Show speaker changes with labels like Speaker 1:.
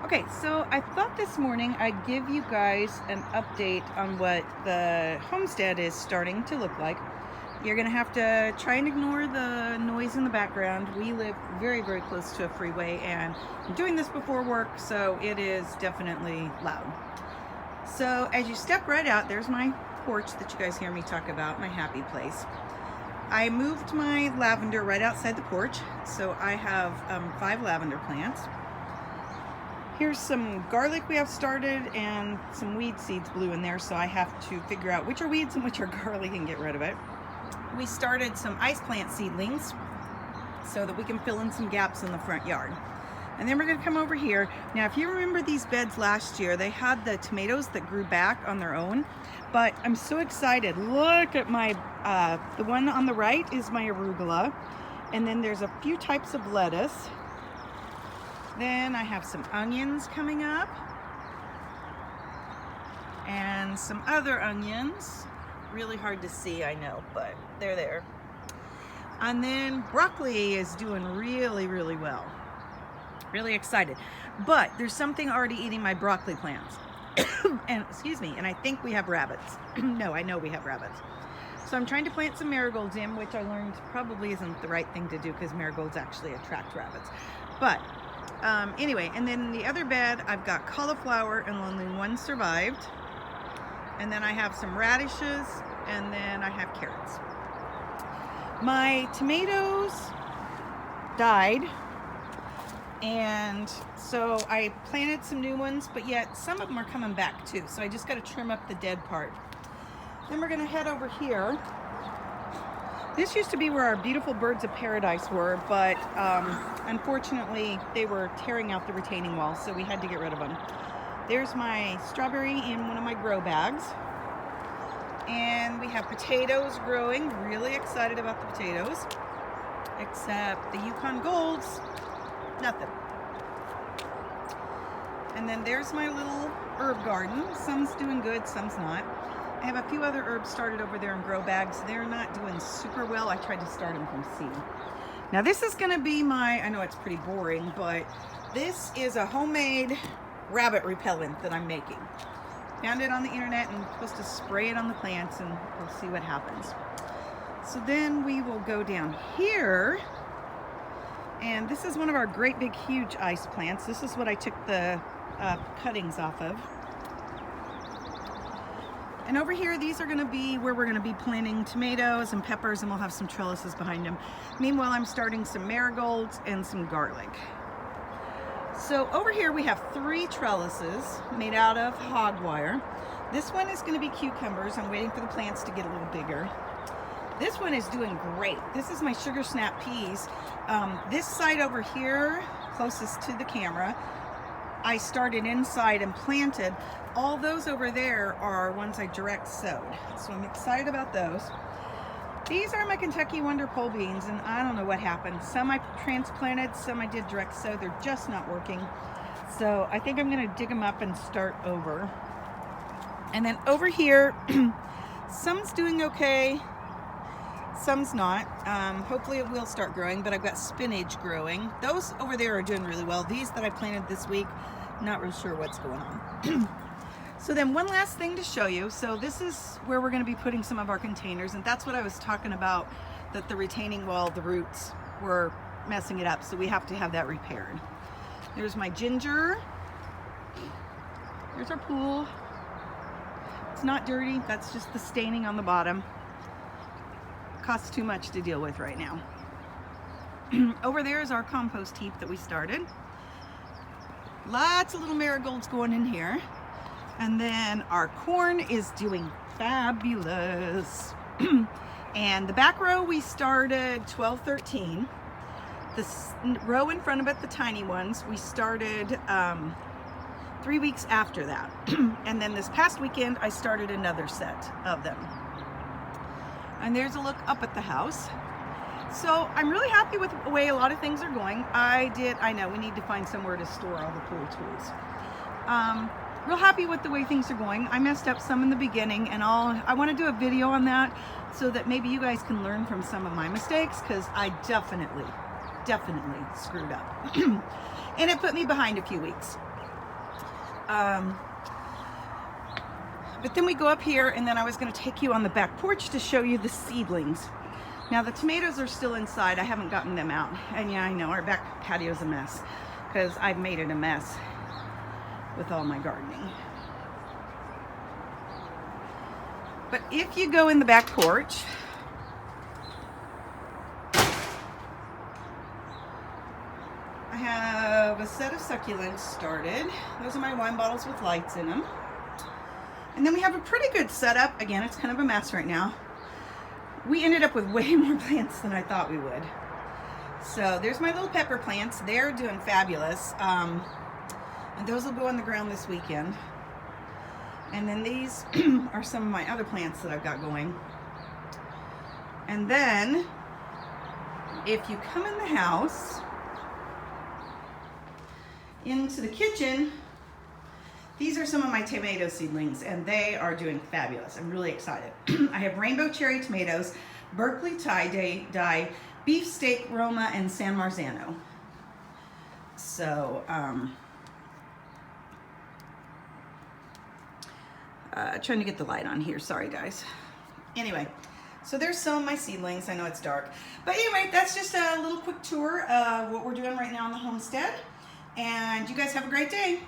Speaker 1: Okay, so I thought this morning I'd give you guys an update on what the homestead is starting to look like. You're gonna have to try and ignore the noise in the background. We live very, very close to a freeway, and I'm doing this before work, so it is definitely loud. So as you step right out, there's my porch that you guys hear me talk about, my happy place. I moved my lavender right outside the porch, so I have 5 lavender plants. Here's some garlic we have started and some weed seeds blew in there, so I have to figure out which are weeds and which are garlic and get rid of it. We started some ice plant seedlings so that we can fill in some gaps in the front yard. And then we're going to come over here. Now, if you remember these beds last year, they had the tomatoes that grew back on their own, but I'm so excited. Look at my, the one on the right is my arugula, and then there's a few types of lettuce. Then I have some onions coming up and some other onions. Really hard to see, I know, but they're there. And then broccoli is doing really, really well. Really excited. But there's something already eating my broccoli plants. And excuse me, and I think we have rabbits. No, I know we have rabbits. So I'm trying to plant some marigolds in, which I learned probably isn't the right thing to do because marigolds actually attract rabbits. But anyway, and then the other bed, I've got cauliflower and only one survived. And then I have some radishes, and then I have carrots. My tomatoes died, and so I planted some new ones, but yet some of them are coming back too. So I just got to trim up the dead part. Then we're going to head over here. This used to be where our beautiful birds of paradise were, but unfortunately they were tearing out the retaining walls, so we had to get rid of them. There's my strawberry in one of my grow bags. And we have potatoes growing. Really excited about the potatoes. Except the Yukon Golds, nothing. And then there's my little herb garden. Some's doing good, some's not. I have a few other herbs started over there in grow bags. They're not doing super well. I tried to start them from seed. Now this is gonna be my, I know it's pretty boring, but this is a homemade rabbit repellent that I'm making. Found it on the internet and I'm supposed to spray it on the plants and we'll see what happens. So then we will go down here, and this is one of our great big huge ice plants. This is what I took the cuttings off of. And over here, these are going to be where we're going to be planting tomatoes and peppers, and we'll have some trellises behind them. Meanwhile, I'm starting some marigolds and some garlic. So over here we have 3 trellises made out of hog wire. This one is going to be cucumbers. I'm waiting for the plants to get a little bigger. This one is doing great. This is my sugar snap peas. This side over here, closest to the camera, I started inside and planted. All those over there are ones I direct sowed. So I'm excited about those. These are my Kentucky Wonder pole beans, and I don't know what happened. Some I transplanted, some I did direct sow. They're just not working. So I think I'm gonna dig them up and start over. And then over here, some's doing okay, some's not. Hopefully it will start growing, but I've got spinach growing. Those over there are doing really well. These that I planted this week, not really sure what's going on. So then one last thing to show you. So this is where we're going to be putting some of our containers, and that's what I was talking about, that the retaining wall, the roots were messing it up, so we have to have that repaired. There's my ginger. There's our pool. It's not dirty, that's just the staining on the bottom. Costs too much to deal with right now. Over there is our compost heap that we started. Lots of little marigolds going in here. And then our corn is doing fabulous. And the back row we started 12, 13. This row in front of it, the tiny ones, we started 3 weeks after that. And then this past weekend I started another set of them. And there's a look up at the house. So I'm really happy with the way a lot of things are going. I know we need to find somewhere to store all the pool tools. Real happy with the way things are going. I messed up some in the beginning, and I want to do a video on that so that maybe you guys can learn from some of my mistakes, because I definitely screwed up. And it put me behind a few weeks. But then we go up here, and then I was going to take you on the back porch to show you the seedlings. Now the tomatoes are still inside. I haven't gotten them out. And yeah, I know our back patio's a mess because I've made it a mess with all my gardening. But if you go in the back porch, I have a set of succulents started. Those are my wine bottles with lights in them. And then we have a pretty good setup. Again, it's kind of a mess right now. We ended up with way more plants than I thought we would. So there's my little pepper plants. They're doing fabulous. And those will go on the ground this weekend. And then these are some of my other plants that I've got going. And then if you come in the house, into the kitchen, these are some of my tomato seedlings, and they are doing fabulous. I'm really excited. I have rainbow cherry tomatoes, Berkeley tie-dye, beefsteak Roma, and San Marzano. So, trying to get the light on here. Sorry, guys. Anyway, so there's some of my seedlings. I know it's dark. But anyway, that's just a little quick tour of what we're doing right now on the homestead. And you guys have a great day.